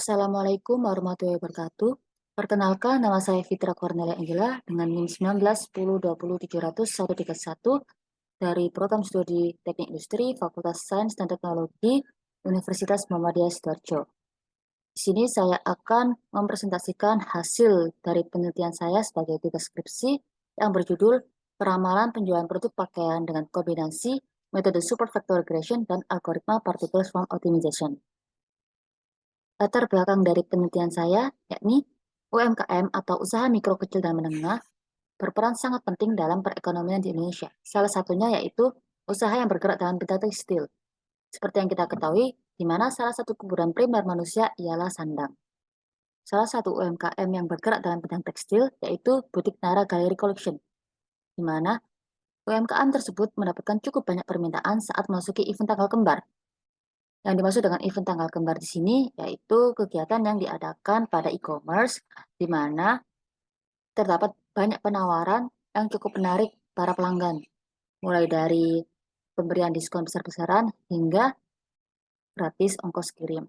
Assalamualaikum warahmatullahi wabarakatuh. Perkenalkan, nama saya Fitra Cornelia Anggela dengan NIM 19 10 20 700 131 dari Program Studi Teknik Industri Fakultas Sains dan Teknologi Universitas Muhammadiyah Sidoarjo. Di sini saya akan mempresentasikan hasil dari penelitian saya sebagai tugas skripsi yang berjudul Peramalan Penjualan Produk Pakaian dengan Kombinasi Metode Superfactor Regression dan Algoritma Particle Swarm Optimization. Latar belakang dari penelitian saya, yakni UMKM atau usaha mikro kecil dan menengah, berperan sangat penting dalam perekonomian di Indonesia. Salah satunya yaitu usaha yang bergerak dalam bidang tekstil. Seperti yang kita ketahui, di mana salah satu kebutuhan primer manusia ialah sandang. Salah satu UMKM yang bergerak dalam bidang tekstil yaitu Butik Nara Gallery Collection, di mana UMKM tersebut mendapatkan cukup banyak permintaan saat memasuki event tanggal kembar. Yang dimaksud dengan event tanggal kembar di sini yaitu kegiatan yang diadakan pada e-commerce, di mana terdapat banyak penawaran yang cukup menarik para pelanggan, mulai dari pemberian diskon besar-besaran hingga gratis ongkos kirim.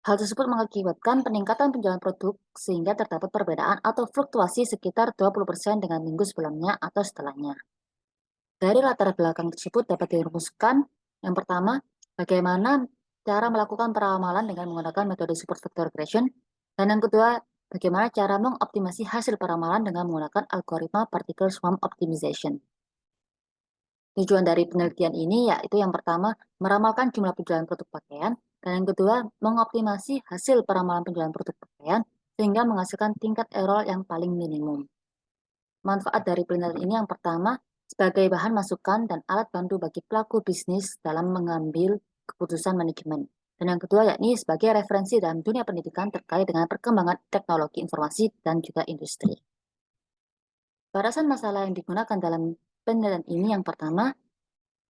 Hal tersebut mengakibatkan peningkatan penjualan produk sehingga terdapat perbedaan atau fluktuasi sekitar 20% dengan minggu sebelumnya atau setelahnya. Dari latar belakang tersebut dapat dirumuskan, yang pertama, bagaimana cara melakukan peramalan dengan menggunakan metode superfactor regression, dan yang kedua, bagaimana cara mengoptimasi hasil peramalan dengan menggunakan algoritma particle swarm optimization. Tujuan dari penelitian ini yaitu yang pertama, meramalkan jumlah penjualan produk pakaian, dan yang kedua, mengoptimasi hasil peramalan penjualan produk pakaian sehingga menghasilkan tingkat error yang paling minimum. Manfaat dari penelitian ini yang pertama, sebagai bahan masukan dan alat bantu bagi pelaku bisnis dalam mengambil keputusan manajemen. Dan yang kedua yakni sebagai referensi dalam dunia pendidikan terkait dengan perkembangan teknologi informasi dan juga industri. Batasan masalah yang digunakan dalam penelitian ini yang pertama,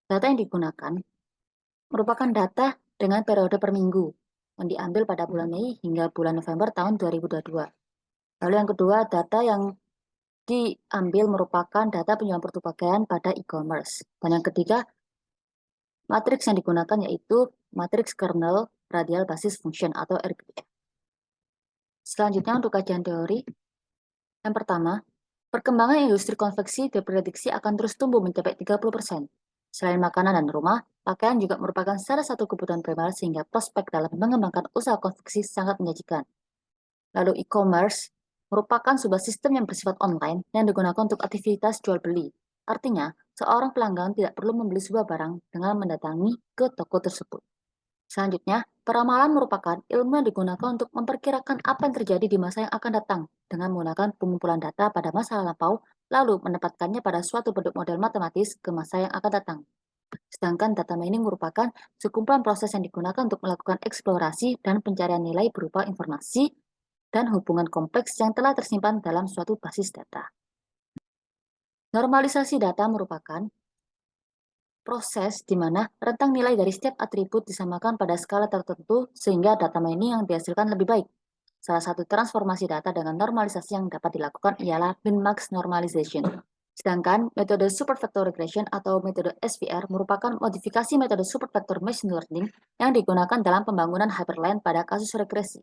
data yang digunakan merupakan data dengan periode per minggu yang diambil pada bulan Mei hingga bulan November tahun 2022. Lalu yang kedua, data yang diambil merupakan data penjualan produk pakaian pada e-commerce. Dan yang ketiga, matriks yang digunakan yaitu matriks kernel radial basis function atau RBF. Selanjutnya untuk kajian teori, yang pertama, perkembangan industri konveksi diprediksi akan terus tumbuh mencapai 30%. Selain makanan dan rumah, pakaian juga merupakan salah satu kebutuhan primer sehingga prospek dalam mengembangkan usaha konveksi sangat menjanjikan. Lalu e-commerce merupakan sebuah sistem yang bersifat online yang digunakan untuk aktivitas jual beli. Artinya, seorang pelanggan tidak perlu membeli sebuah barang dengan mendatangi ke toko tersebut. Selanjutnya, peramalan merupakan ilmu yang digunakan untuk memperkirakan apa yang terjadi di masa yang akan datang dengan menggunakan pengumpulan data pada masa lampau, lalu menempatkannya pada suatu bentuk model matematis ke masa yang akan datang. Sedangkan data mining merupakan sekumpulan proses yang digunakan untuk melakukan eksplorasi dan pencarian nilai berupa informasi dan hubungan kompleks yang telah tersimpan dalam suatu basis data. Normalisasi data merupakan proses di mana rentang nilai dari setiap atribut disamakan pada skala tertentu sehingga data mining yang dihasilkan lebih baik. Salah satu transformasi data dengan normalisasi yang dapat dilakukan ialah min-max normalization. Sedangkan metode superfactor regression atau metode SVR merupakan modifikasi metode superfactor machine learning yang digunakan dalam pembangunan hyperline pada kasus regresi.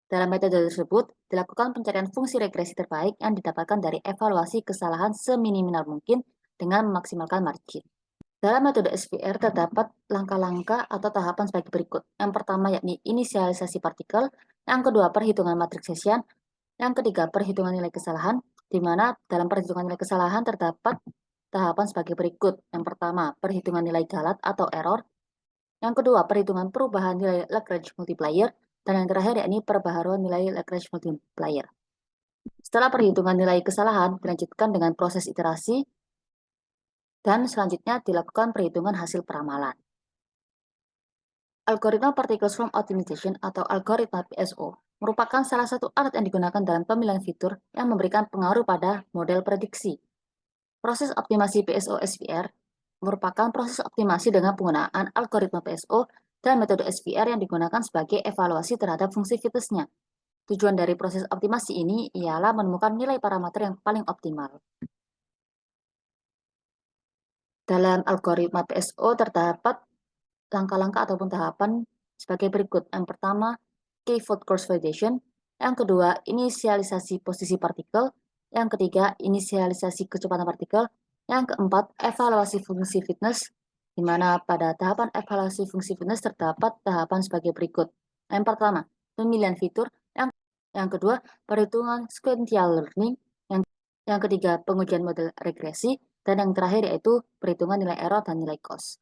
Dalam metode tersebut, dilakukan pencarian fungsi regresi terbaik yang didapatkan dari evaluasi kesalahan seminimal mungkin dengan memaksimalkan margin. Dalam metode SVR terdapat langkah-langkah atau tahapan sebagai berikut. Yang pertama yakni inisialisasi partikel, yang kedua perhitungan matriks Hessian, yang ketiga perhitungan nilai kesalahan, di mana dalam perhitungan nilai kesalahan terdapat tahapan sebagai berikut. Yang pertama, perhitungan nilai galat atau error, yang kedua perhitungan perubahan nilai Lagrange multiplier, dan yang terakhir yakni perbaharuan nilai Lagrange multiplier. Setelah perhitungan nilai kesalahan, dilanjutkan dengan proses iterasi, dan selanjutnya dilakukan perhitungan hasil peramalan. Algoritma Particle Swarm Optimization atau algoritma PSO merupakan salah satu alat yang digunakan dalam pemilihan fitur yang memberikan pengaruh pada model prediksi. Proses optimasi PSO SVR merupakan proses optimasi dengan penggunaan algoritma PSO dan metode SVR yang digunakan sebagai evaluasi terhadap fungsi fitnessnya. Tujuan dari proses optimasi ini ialah menemukan nilai parameter yang paling optimal. Dalam algoritma PSO terdapat langkah-langkah ataupun tahapan sebagai berikut. Yang pertama, K-fold cross validation. Yang kedua, inisialisasi posisi partikel. Yang ketiga, inisialisasi kecepatan partikel. Yang keempat, evaluasi fungsi fitness, di mana pada tahapan evaluasi fungsi fitness terdapat tahapan sebagai berikut. Yang pertama, pemilihan fitur. Yang kedua, perhitungan sequential learning. Yang ketiga, pengujian model regresi. Dan yang terakhir yaitu perhitungan nilai error dan nilai cost.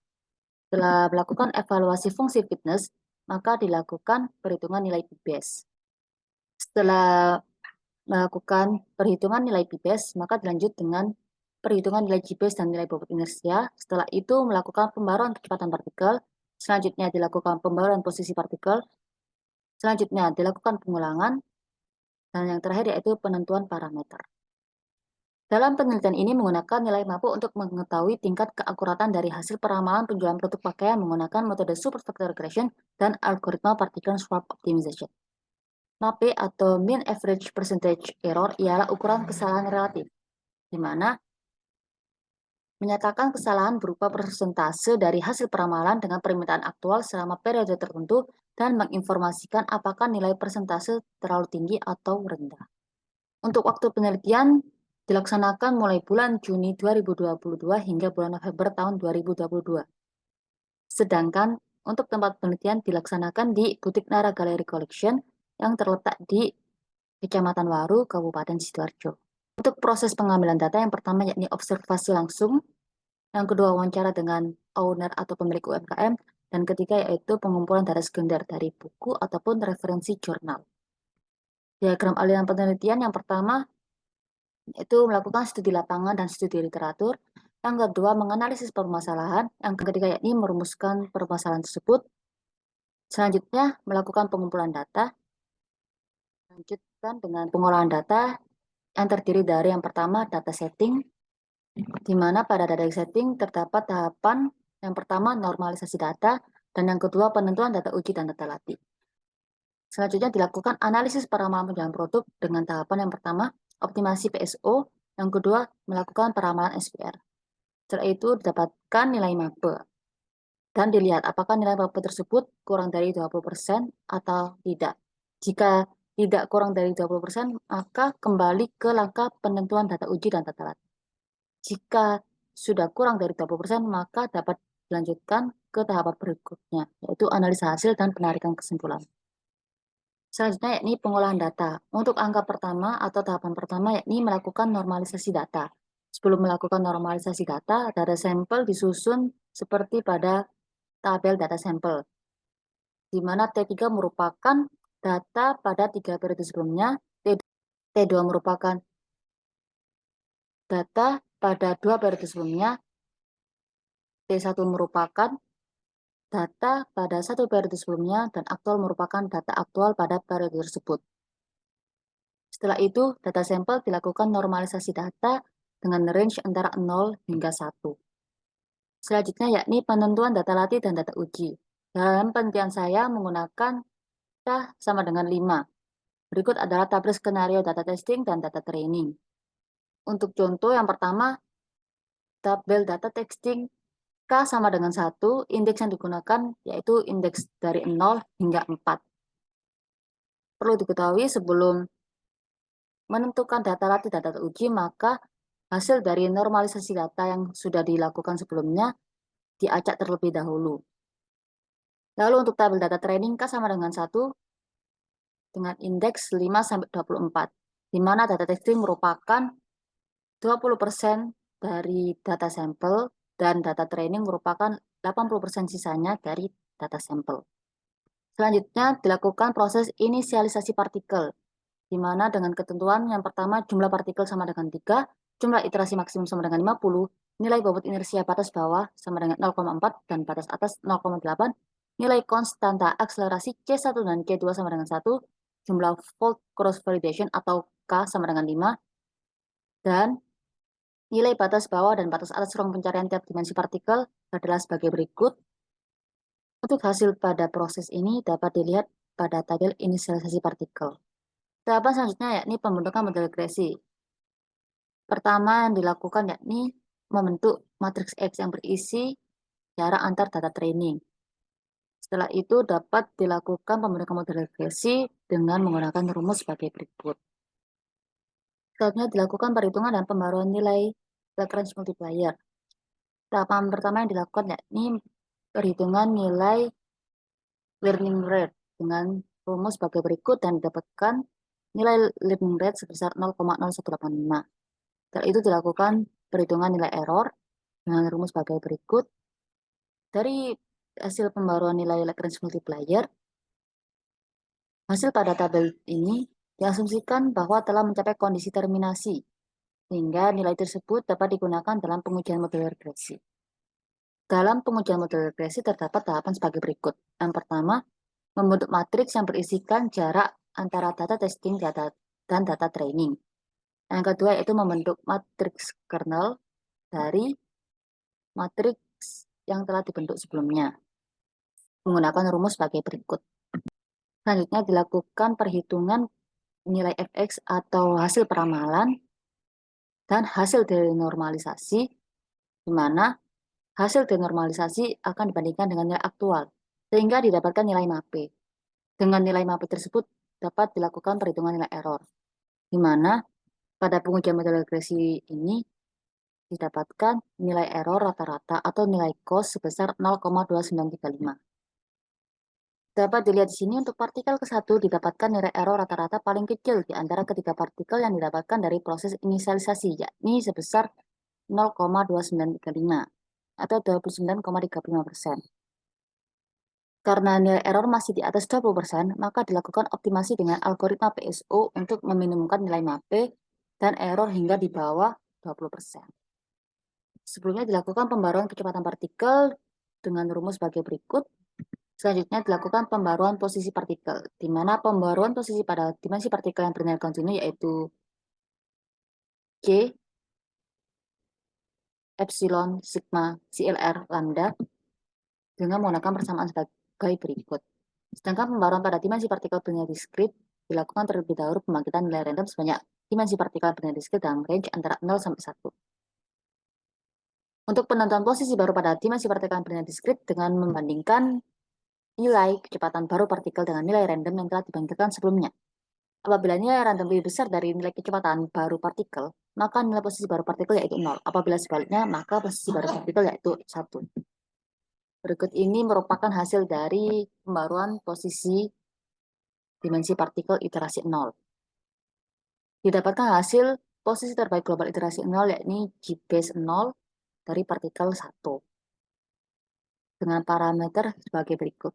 Setelah melakukan evaluasi fungsi fitness, maka dilakukan perhitungan nilai P-base. Setelah melakukan perhitungan nilai P-base, maka dilanjut dengan perhitungan nilai G-base dan nilai bobot inersia. Setelah itu melakukan pembaruan kecepatan partikel. Selanjutnya dilakukan pembaruan posisi partikel. Selanjutnya dilakukan pengulangan. Dan yang terakhir yaitu penentuan parameter. Dalam penelitian ini menggunakan nilai mampu untuk mengetahui tingkat keakuratan dari hasil peramalan penjualan produk pakaian menggunakan metode superfactor regression dan algoritma particle swap optimization. MAPE atau mean average percentage error ialah ukuran kesalahan relatif, di mana menyatakan kesalahan berupa persentase dari hasil peramalan dengan permintaan aktual selama periode tertentu dan menginformasikan apakah nilai persentase terlalu tinggi atau rendah. Untuk waktu penelitian dilaksanakan mulai bulan Juni 2022 hingga bulan November tahun 2022. Sedangkan untuk tempat penelitian dilaksanakan di Butik Nara Gallery Collection yang terletak di Kecamatan Waru, Kabupaten Sidoarjo. Untuk proses pengambilan data yang pertama yakni observasi langsung, yang kedua wawancara dengan owner atau pemilik UMKM, dan ketiga yaitu pengumpulan data sekunder dari buku ataupun referensi jurnal. Diagram aliran penelitian yang pertama yaitu melakukan studi lapangan dan studi literatur. Yang kedua, menganalisis permasalahan. Yang ketiga, yakni merumuskan permasalahan tersebut. Selanjutnya, melakukan pengumpulan data. Lanjutkan dengan pengolahan data yang terdiri dari yang pertama, data setting, di mana pada data setting terdapat tahapan yang pertama, normalisasi data, dan yang kedua, penentuan data uji dan data latih. Selanjutnya dilakukan analisis peramalan penjualan produk dengan tahapan yang pertama, optimasi PSO, yang kedua, melakukan peramalan SPR. Setelah itu didapatkan nilai MAPE. Dan dilihat apakah nilai MAPE tersebut kurang dari 20% atau tidak. Jika tidak kurang dari 20%, maka kembali ke langkah penentuan data uji dan data latih. Jika sudah kurang dari 20%, maka dapat dilanjutkan ke tahapan berikutnya, yaitu analisa hasil dan penarikan kesimpulan. Selanjutnya yakni pengolahan data. Untuk angka pertama atau tahapan pertama yakni melakukan normalisasi data. Sebelum melakukan normalisasi data, data sampel disusun seperti pada tabel data sampel, di mana T3 merupakan data pada 3 periode sebelumnya, T2 merupakan data pada 2 periode sebelumnya, T1 merupakan data pada 1 periode sebelumnya, dan aktual merupakan data aktual pada periode tersebut. Setelah itu, data sampel dilakukan normalisasi data dengan range antara 0 hingga 1. Selanjutnya yakni penentuan data latih dan data uji. Dalam penelitian saya menggunakan K sama dengan 5. Berikut adalah tabel skenario data testing dan data training. Untuk contoh yang pertama, tabel data testing K sama dengan 1, indeks yang digunakan yaitu indeks dari 0 hingga 4. Perlu diketahui sebelum menentukan data latih dan data uji, maka hasil dari normalisasi data yang sudah dilakukan sebelumnya diacak terlebih dahulu. Lalu untuk tabel data training K sama dengan 1 dengan indeks 5-24, di mana data testing merupakan 20% dari data sampel dan data training merupakan 80% sisanya dari data sampel. Selanjutnya dilakukan proses inisialisasi partikel, di mana dengan ketentuan yang pertama jumlah partikel sama dengan 3, jumlah iterasi maksimum sama dengan 50, nilai bobot inersia batas bawah sama dengan 0,4 dan batas atas 0,8, nilai konstanta akselerasi C1 dan C2 sama dengan 1, jumlah fold cross validation atau K sama dengan 5, dan nilai batas bawah dan batas atas ruang pencarian tiap dimensi partikel adalah sebagai berikut. Untuk hasil pada proses ini dapat dilihat pada tabel inisialisasi partikel. Tahapan selanjutnya yakni pembentukan model regresi. Pertama yang dilakukan yakni membentuk matriks X yang berisi jarak antar data training. Setelah itu dapat dilakukan pembentukan model regresi dengan menggunakan rumus sebagai berikut. Selanjutnya dilakukan perhitungan dan pembaruan nilai Lagrange multiplier. Tahapan pertama yang dilakukan yakni perhitungan nilai learning rate dengan rumus sebagai berikut dan didapatkan nilai learning rate sebesar 0,0185. Setelah itu dilakukan perhitungan nilai error dengan rumus sebagai berikut. Dari hasil pembaruan nilai Lagrange multiplier, hasil pada tabel ini diasumsikan bahwa telah mencapai kondisi terminasi, sehingga nilai tersebut dapat digunakan dalam pengujian model regresi. Dalam pengujian model regresi terdapat tahapan sebagai berikut. Yang pertama, membentuk matriks yang berisikan jarak antara data testing dan data training. Yang kedua yaitu membentuk matriks kernel dari matriks yang telah dibentuk sebelumnya menggunakan rumus sebagai berikut. Selanjutnya dilakukan perhitungan nilai fx atau hasil peramalan dan hasil denormalisasi, di mana hasil denormalisasi akan dibandingkan dengan nilai aktual, sehingga didapatkan nilai MAPE. Dengan nilai MAPE tersebut dapat dilakukan perhitungan nilai error, di mana pada pengujian model regresi ini didapatkan nilai error rata-rata atau nilai cost sebesar 0,2935. Dapat dilihat di sini untuk partikel ke-1 didapatkan nilai error rata-rata paling kecil di antara ketiga partikel yang didapatkan dari proses inisialisasi, yakni sebesar 0,2935 atau 29,35%. Karena nilai error masih di atas 20%, maka dilakukan optimasi dengan algoritma PSO untuk meminimumkan nilai MAPE dan error hingga di bawah 20%. Sebelumnya dilakukan pembaruan kecepatan partikel dengan rumus sebagai berikut. Selanjutnya dilakukan pembaruan posisi partikel, di mana pembaruan posisi pada dimensi partikel yang bernilai kontinu yaitu G, epsilon, sigma, CLR, lambda dengan menggunakan persamaan sebagai berikut. Sedangkan pembaruan pada dimensi partikel bernilai diskrit dilakukan terlebih dahulu pembangkitan nilai random sebanyak dimensi partikel bernilai diskrit dalam range antara 0 sampai 1. Untuk penentuan posisi baru pada dimensi partikel bernilai diskrit dengan membandingkan nilai kecepatan baru partikel dengan nilai random yang telah dibangkitkan sebelumnya. Apabila nilai random lebih besar dari nilai kecepatan baru partikel, maka nilai posisi baru partikel yaitu 0. Apabila sebaliknya, maka posisi baru partikel yaitu 1. Berikut ini merupakan hasil dari pembaruan posisi dimensi partikel iterasi 0. Didapatkan hasil posisi terbaik global iterasi 0 yakni G base 0 dari partikel 1 dengan parameter sebagai berikut.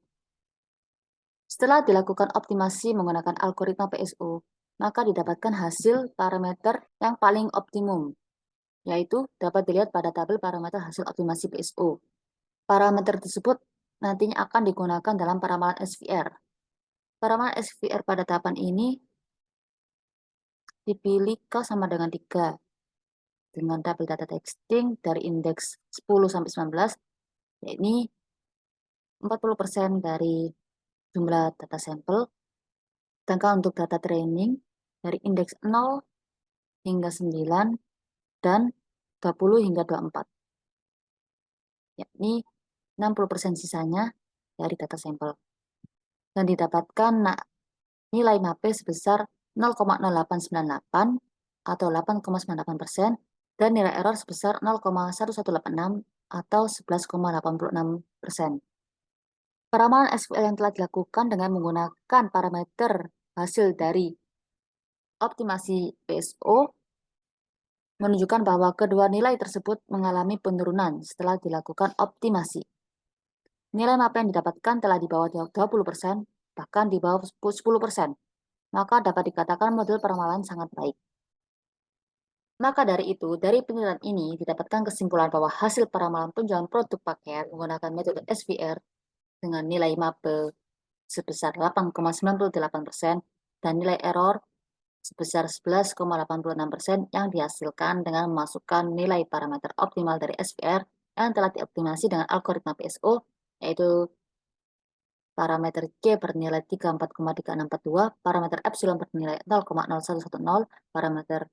Setelah dilakukan optimasi menggunakan algoritma PSO, maka didapatkan hasil parameter yang paling optimum, yaitu dapat dilihat pada tabel parameter hasil optimasi PSO. Parameter tersebut nantinya akan digunakan dalam peramalan SVR. Peramalan SVR pada tahapan ini dipilih K sama dengan 3 dengan tabel data testing dari indeks 10 sampai 19, yakni 40% dari jumlah data sampel. Sedangkan untuk data training dari indeks 0 hingga 9 dan 20 hingga 24, yakni 60% sisanya dari data sampel. Dan didapatkan nilai MAPE sebesar 0,0898 atau 8,98% dan nilai error sebesar 0,1186 atau 11,86%. Peramalan SQL yang telah dilakukan dengan menggunakan parameter hasil dari optimasi PSO menunjukkan bahwa kedua nilai tersebut mengalami penurunan setelah dilakukan optimasi. Nilai MAPE yang didapatkan telah di bawah 20%, bahkan di bawah 10%, maka dapat dikatakan model peramalan sangat baik. Maka dari itu, dari penilaian ini didapatkan kesimpulan bahwa hasil peramalan penjualan produk pakaian menggunakan metode SVR dengan nilai MAPE sebesar 8,98% dan nilai error sebesar 11,86% yang dihasilkan dengan memasukkan nilai parameter optimal dari SVR yang telah dioptimasi dengan algoritma PSO, yaitu parameter C bernilai 34,3642, parameter epsilon bernilai 0,0110, parameter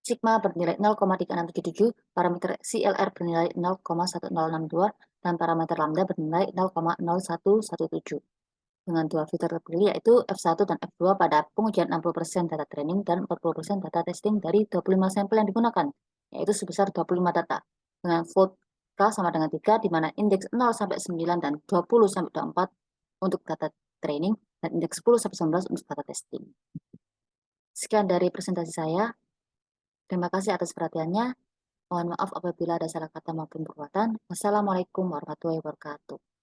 sigma bernilai 0,3677, parameter CLR bernilai 0,1062, dan parameter lambda bernilai 0,0117. Dengan dua fitur terpilih yaitu F1 dan F2 pada pengujian 60% data training dan 40% data testing dari 25 sampel yang digunakan, yaitu sebesar 25 data. Dengan vote K sama dengan 3, di mana indeks 0-9 dan 20-24 untuk data training, dan indeks 10-19 untuk data testing. Sekian dari presentasi saya. Terima kasih atas perhatiannya. Mohon maaf apabila ada salah kata maupun perbuatan. Wassalamualaikum warahmatullahi wabarakatuh.